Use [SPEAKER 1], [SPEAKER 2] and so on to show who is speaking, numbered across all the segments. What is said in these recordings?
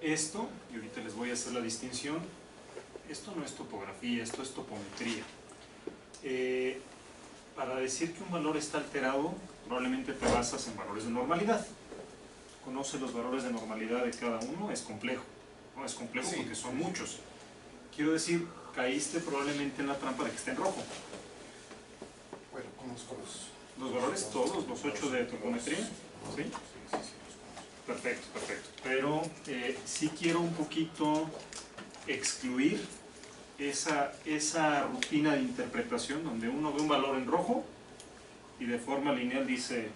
[SPEAKER 1] Esto, y ahorita les voy a hacer la distinción, esto no es topografía, esto es topometría. Para decir que un valor está alterado, probablemente te basas en valores de normalidad. Conoce los valores de normalidad de cada uno, es complejo. No es complejo porque son muchos. Quiero decir, caíste probablemente en la trampa de que esté en rojo.
[SPEAKER 2] Bueno, conozco
[SPEAKER 1] los valores, todos, los 8 de topometría. ¿Sí? Perfecto, perfecto. Pero sí quiero un poquito excluir esa rutina de interpretación donde uno ve un valor en rojo y de forma lineal dice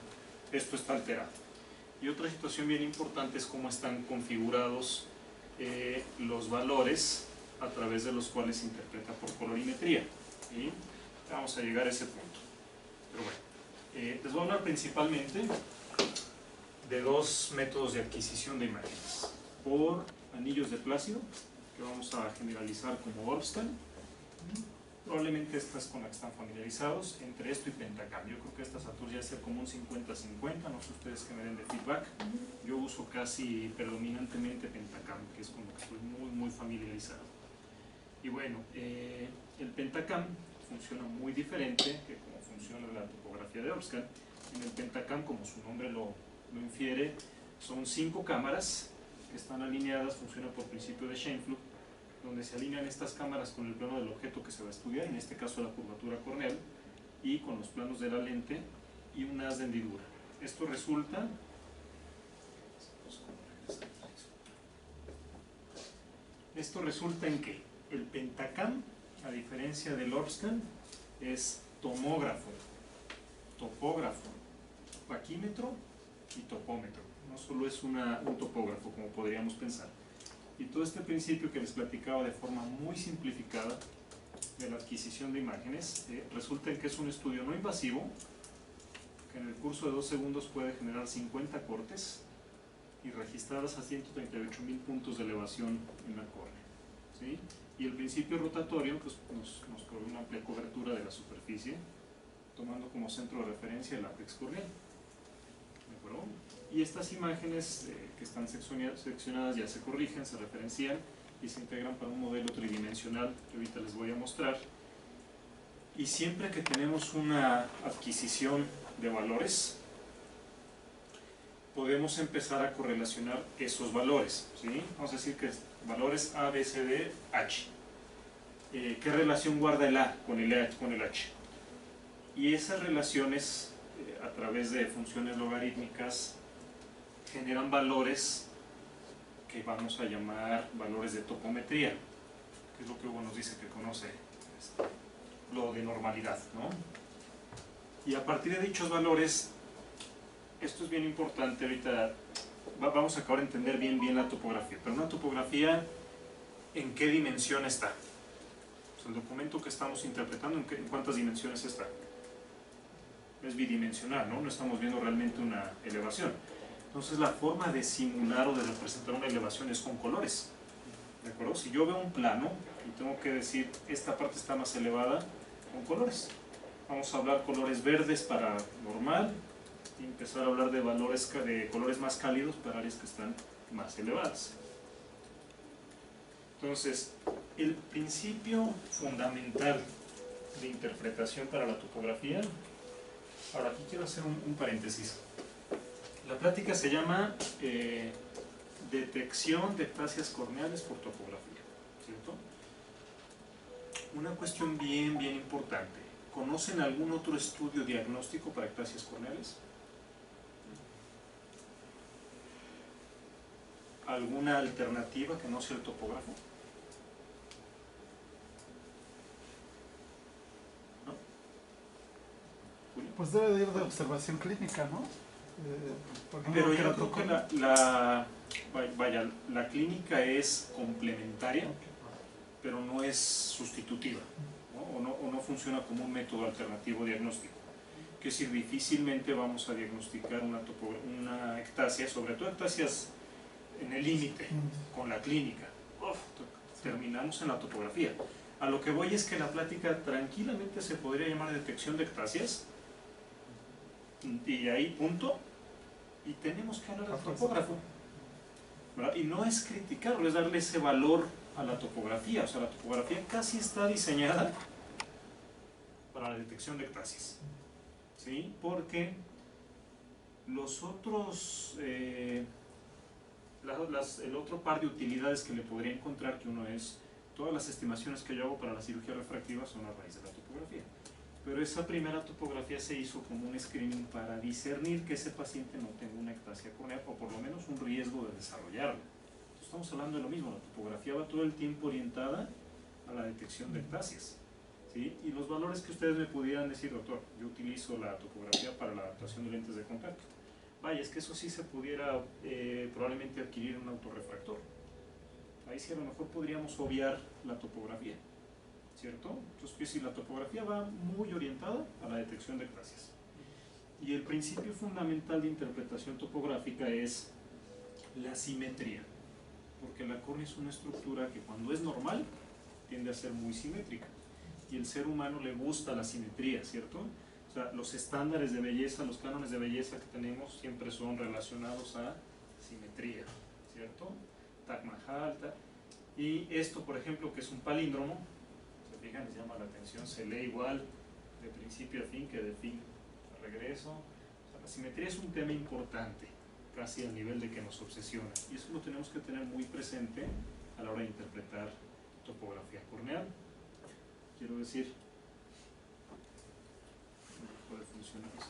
[SPEAKER 1] esto está alterado. Y otra situación bien importante es cómo están configurados los valores a través de los cuales se interpreta por colorimetría. ¿Sí? Vamos a llegar a ese punto. Pero bueno, les voy a hablar principalmente de dos métodos de adquisición de imágenes. Por anillos de Plácido, que vamos a generalizar como Orbstan. Probablemente estas con las que están familiarizados, entre esto y Pentacam. Yo creo que a estas alturas ya ser como un 50-50, no sé ustedes que me den de feedback. Yo uso casi predominantemente Pentacam, que es con lo que estoy muy familiarizado. Y bueno, el Pentacam funciona muy diferente que como funciona la topografía de Orbstan. En el Pentacam, como su nombre lo infiere, son 5 cámaras que están alineadas, funciona por principio de Scheimpflug, donde se alinean estas cámaras con el plano del objeto que se va a estudiar, en este caso la curvatura corneal, y con los planos de la lente y un haz de hendidura. Esto resulta en que el Pentacam, a diferencia del Orbstan, es tomógrafo, topógrafo, paquímetro y topómetro. No solo es un topógrafo como podríamos pensar. Y todo este principio que les platicaba de forma muy simplificada de la adquisición de imágenes, resulta en que es un estudio no invasivo, que en el curso de 2 segundos puede generar 50 cortes y registradas a 138.000 puntos de elevación en la córnea. ¿Sí? Y el principio rotatorio pues, nos provee una amplia cobertura de la superficie, tomando como centro de referencia el ápex corneal. ¿De acuerdo? Y estas imágenes que están seccionadas ya se corrigen, se referencian y se integran para un modelo tridimensional que ahorita les voy a mostrar. Y siempre que tenemos una adquisición de valores, podemos empezar a correlacionar esos valores. ¿Sí? Vamos a decir que valores A, B, C, D, H. ¿Qué relación guarda el A con el H? Y esas relaciones, a través de funciones logarítmicas, generan valores que vamos a llamar valores de topometría, que es lo que Hugo nos dice que conoce, lo de normalidad, ¿no? Y a partir de dichos valores, esto es bien importante, ahorita vamos a acabar de entender bien la topografía, pero una topografía, ¿en qué dimensión está? Pues el documento que estamos interpretando, ¿en cuántas dimensiones está? Es bidimensional, ¿no? No estamos viendo realmente una elevación. Entonces la forma de simular o de representar una elevación es con colores. ¿De acuerdo? Si yo veo un plano y tengo que decir esta parte está más elevada, con colores. Vamos a hablar colores verdes para normal y empezar a hablar de colores más cálidos para áreas que están más elevadas. Entonces, el principio fundamental de interpretación para la topografía. Ahora aquí quiero hacer un paréntesis. La plática se llama detección de ectasias corneales por topografía, ¿cierto? Una cuestión bien importante. ¿Conocen algún otro estudio diagnóstico para ectasias corneales? ¿Alguna alternativa que no sea el topógrafo? ¿No? ¿Julio?
[SPEAKER 3] Pues debe de ir de observación clínica, ¿no?
[SPEAKER 1] Pero yo creo que la clínica es complementaria, pero no es sustitutiva, ¿no? O no funciona como un método alternativo diagnóstico. Que es decir, difícilmente vamos a diagnosticar una ectasia, sobre todo ectasias en el límite con la clínica. Terminamos en la topografía. A lo que voy es que la plática tranquilamente se podría llamar detección de ectasias, y ahí punto, y tenemos que hablar del topógrafo. ¿verdad? Y no es criticarlo, es darle ese valor a la topografía. O sea, la topografía casi está diseñada para la detección de ectasias, ¿sí? Porque los otros, el otro par de utilidades que le podría encontrar, que uno es, todas las estimaciones que yo hago para la cirugía refractiva son a raíz de la topografía. Pero esa primera topografía se hizo como un screening para discernir que ese paciente no tenga una ectasia corneal o por lo menos un riesgo de desarrollarla. Entonces, estamos hablando de lo mismo, la topografía va todo el tiempo orientada a la detección de ectasias, ¿sí? Y los valores que ustedes me pudieran decir, doctor, yo utilizo la topografía para la adaptación de lentes de contacto. Vaya, es que eso sí se pudiera probablemente adquirir un autorrefractor. Ahí sí a lo mejor podríamos obviar la topografía, ¿cierto? Entonces, pues, si la topografía va muy orientada a la detección de ectasias. Y el principio fundamental de interpretación topográfica es la simetría, porque la córnea es una estructura que cuando es normal tiende a ser muy simétrica, y el ser humano le gusta la simetría, ¿cierto? O sea, los estándares de belleza, los cánones de belleza que tenemos siempre son relacionados a simetría, ¿cierto? Taj Mahal, y esto, por ejemplo, que es un palíndromo, se fijan, les llama la atención, se lee igual de principio a fin que de fin a regreso. O sea, la simetría es un tema importante, casi al nivel de que nos obsesiona, y eso lo tenemos que tener muy presente a la hora de interpretar topografía corneal. Quiero decir, ¿cómo puede funcionar esto?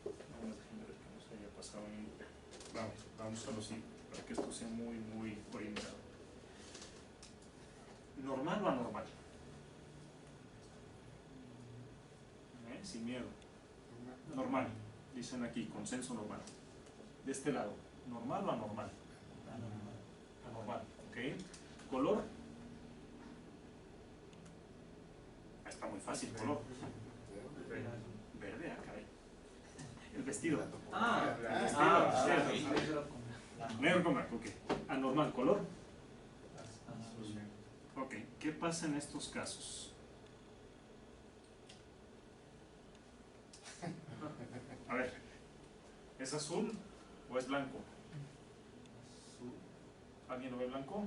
[SPEAKER 1] Déjenme ver que no se haya pasado en... Vamos a lo siguiente, para que esto sea muy orientado. ¿Normal o anormal? Sin miedo. Normal, dicen aquí, consenso normal. De este lado, ¿normal o anormal? Anormal, ¿ok? ¿Color? Está muy fácil, color. Verde, caray. El vestido. Negro con blanco, ok. Anormal, color. Ok, ¿qué pasa en estos casos? A ver, ¿es azul o es blanco? ¿Alguien lo ve blanco?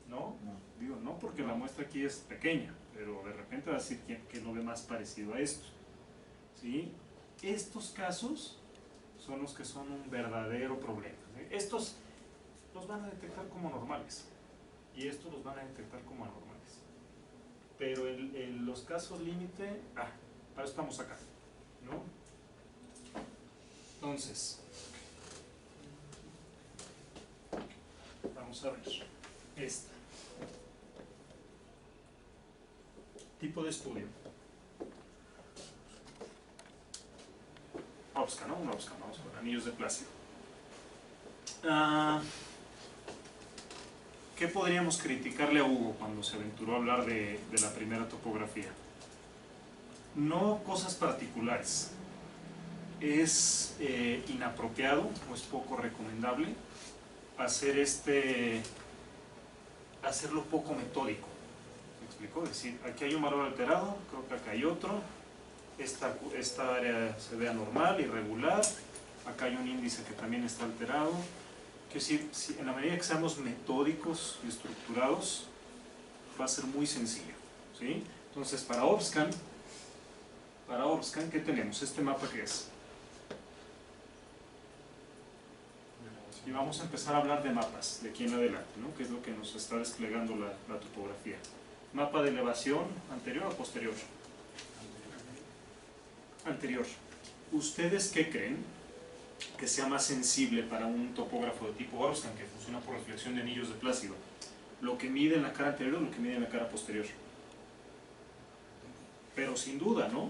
[SPEAKER 1] ¿No? Digo, no porque la muestra aquí es pequeña, pero de repente va a decir que lo ve más parecido a esto, ¿sí? Estos casos son los que son un verdadero problema, ¿sí? Estos los van a detectar como normales y estos los van a detectar como anormales, pero en los casos límite, para eso estamos acá, ¿no? Entonces, vamos a ver esta. Tipo de estudio. OPSCA, ¿no? Un OPSCA, vamos con anillos de plástico. ¿Qué podríamos criticarle a Hugo cuando se aventuró a hablar de la primera topografía? No cosas particulares. Es inapropiado o es poco recomendable hacerlo poco metódico. ¿Me explico? Es decir, aquí hay un valor alterado, creo que acá hay otro, esta área se ve anormal, irregular, acá hay un índice que también está alterado. Quiero decir, si en la medida que seamos metódicos y estructurados, va a ser muy sencillo, ¿sí? Entonces, para ORBSCAN, ¿qué tenemos? ¿Este mapa qué es? Y vamos a empezar a hablar de mapas de aquí en adelante, ¿no? Que es lo que nos está desplegando la topografía. Mapa de elevación, ¿anterior o posterior? Anterior. ¿Ustedes qué creen que sea más sensible para un topógrafo de tipo ORBSCAN que funciona por reflexión de anillos de plácido? ¿Lo que mide en la cara anterior o lo que mide en la cara posterior? Pero sin duda, ¿no?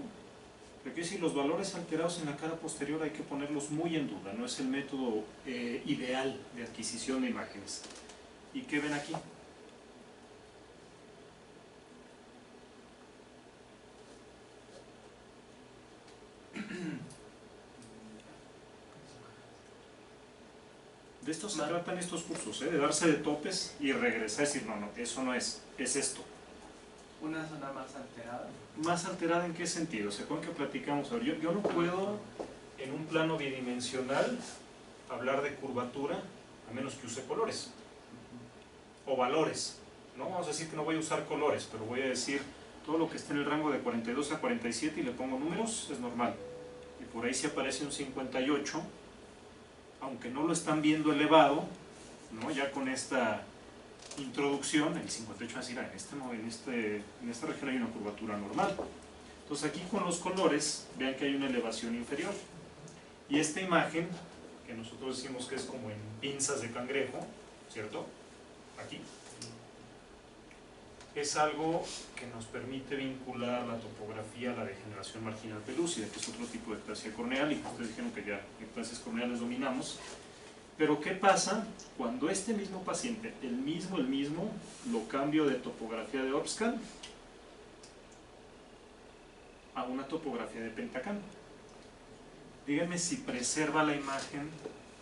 [SPEAKER 1] Porque si los valores alterados en la cara posterior hay que ponerlos muy en duda, no es el método ideal de adquisición de imágenes. ¿Y qué ven aquí? De esto se tratan estos cursos, de darse de topes y regresar y decir, no, eso no es, es esto.
[SPEAKER 4] ¿Una zona más alterada?
[SPEAKER 1] ¿Más alterada en qué sentido? ¿Se acuerdan que platicamos? A ver, yo no puedo en un plano bidimensional hablar de curvatura a menos que use colores o valores, ¿no? Vamos a decir que no voy a usar colores, pero voy a decir todo lo que esté en el rango de 42 a 47 y le pongo números, es normal. Y por ahí si aparece un 58, aunque no lo están viendo elevado, ¿no? Ya con esta introducción, el 58 va a decir, en esta región hay una curvatura normal. Entonces aquí con los colores, vean que hay una elevación inferior. Y esta imagen, que nosotros decimos que es como en pinzas de cangrejo, ¿cierto? Aquí. Es algo que nos permite vincular la topografía a la degeneración marginal pelúcida, que es otro tipo de ectasia corneal, y ustedes dijeron que ya ectasias corneales dominamos. Pero ¿qué pasa cuando este mismo paciente, el mismo, lo cambio de topografía de Opscan a una topografía de Pentacam? Díganme si preserva la imagen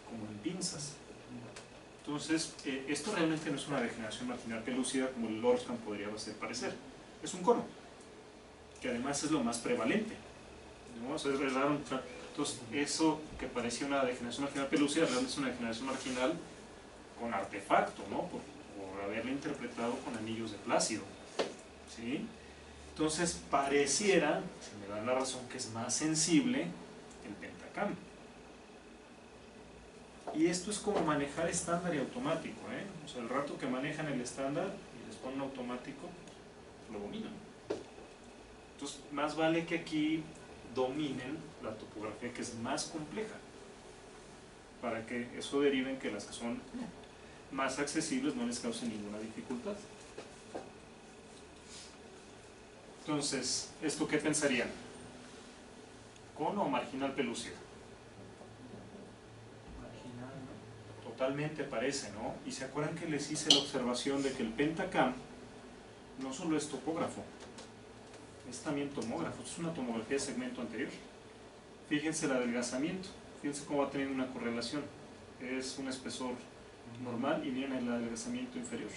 [SPEAKER 1] como en pinzas. Entonces, esto realmente no es una degeneración marginal pelúcida como el Opscan podría hacer parecer. Es un cono, que además es lo más prevalente, ¿no? O sea, es raro. Entonces, eso que parecía una degeneración marginal pelúcida realmente es una degeneración marginal con artefacto, ¿no? Por haberla interpretado con anillos de Plácido, ¿sí? Entonces, pareciera, si me dan la razón, que es más sensible el Pentacam. Y esto es como manejar estándar y automático, ¿eh? O sea, el rato que manejan el estándar y les ponen automático, lo dominan. Entonces, más vale que aquí dominen la topografía que es más compleja, para que eso derive en que las que son más accesibles no les cause ninguna dificultad. Entonces, ¿esto qué pensarían? ¿Cono o marginal pelúcida?
[SPEAKER 4] Marginal, ¿no?
[SPEAKER 1] Totalmente parece, ¿no? Y se acuerdan que les hice la observación de que el Pentacam no solo es topógrafo, es también tomógrafo. Es una tomografía de segmento anterior. Fíjense el adelgazamiento, fíjense cómo va teniendo una correlación. Es un espesor normal y viene el adelgazamiento inferior,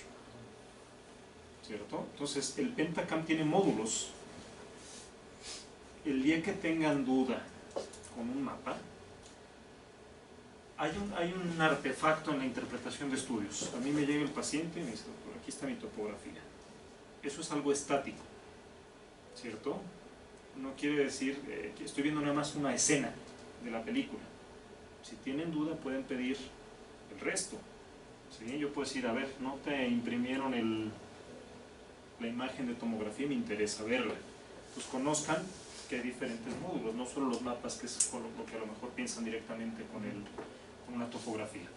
[SPEAKER 1] ¿cierto? Entonces el Pentacam tiene módulos. El día que tengan duda con un mapa, hay un artefacto en la interpretación de estudios. A mí me llega el paciente y me dice, doctor, aquí está mi topografía. Eso es algo estático, ¿cierto? No quiere decir que estoy viendo nada más una escena de la película. Si tienen duda pueden pedir el resto, ¿sí? Yo puedo decir, a ver, no te imprimieron la imagen de tomografía, me interesa verla. Pues conozcan que hay diferentes módulos, no solo los mapas, que es lo que a lo mejor piensan directamente con una topografía.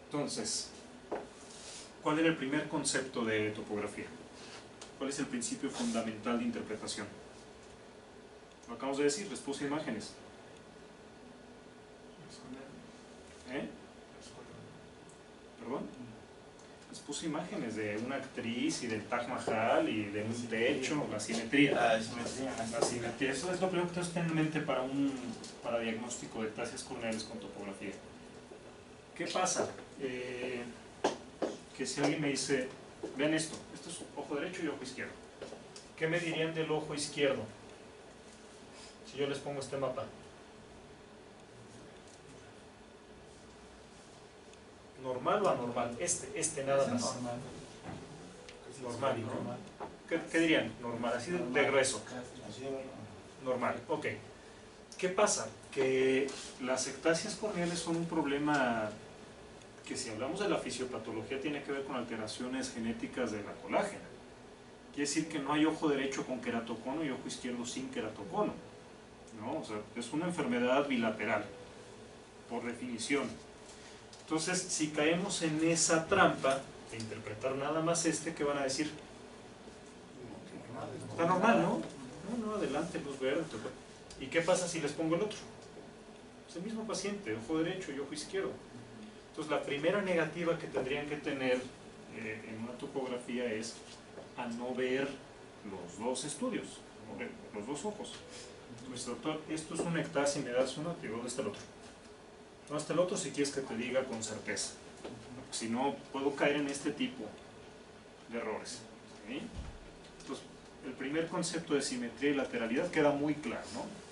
[SPEAKER 1] Entonces, ¿cuál era el primer concepto de topografía? ¿Cuál es el principio fundamental de interpretación? Lo acabamos de decir, les puse imágenes. ¿Perdón? Les puse imágenes de una actriz y del Taj Mahal y de un techo, la simetría. La simetría, eso es lo primero que tenemos que tener en mente para diagnóstico de ectasias corneales con topografía. ¿Qué pasa? Que si alguien me dice, vean esto es ojo derecho y ojo izquierdo. ¿Qué me dirían del ojo izquierdo? Si yo les pongo este mapa. ¿Normal o anormal? Este nada más. Normal, ¿no? ¿Qué dirían? Normal, así de grueso. Normal, ok. ¿Qué pasa? Que las ectasias corneales son un problema que, si hablamos de la fisiopatología, tiene que ver con alteraciones genéticas de la colágena. Quiere decir que no hay ojo derecho con queratocono y ojo izquierdo sin queratocono, ¿no? O sea, es una enfermedad bilateral, por definición. Entonces, si caemos en esa trampa de interpretar nada más ¿qué van a decir? Está normal, ¿no? No, adelante, luz verde. ¿Y qué pasa si les pongo el otro? Es el mismo paciente, ojo derecho y ojo izquierdo. Entonces, la primera negativa que tendrían que tener en una topografía es a no ver los dos estudios, los dos ojos. Entonces, doctor, esto es una ectasia y me das uno, te digo, ¿dónde está el otro? No, hasta el otro si quieres que te diga con certeza. Si no, puedo caer en este tipo de errores, ¿sí? Entonces, el primer concepto de simetría y lateralidad queda muy claro, ¿no?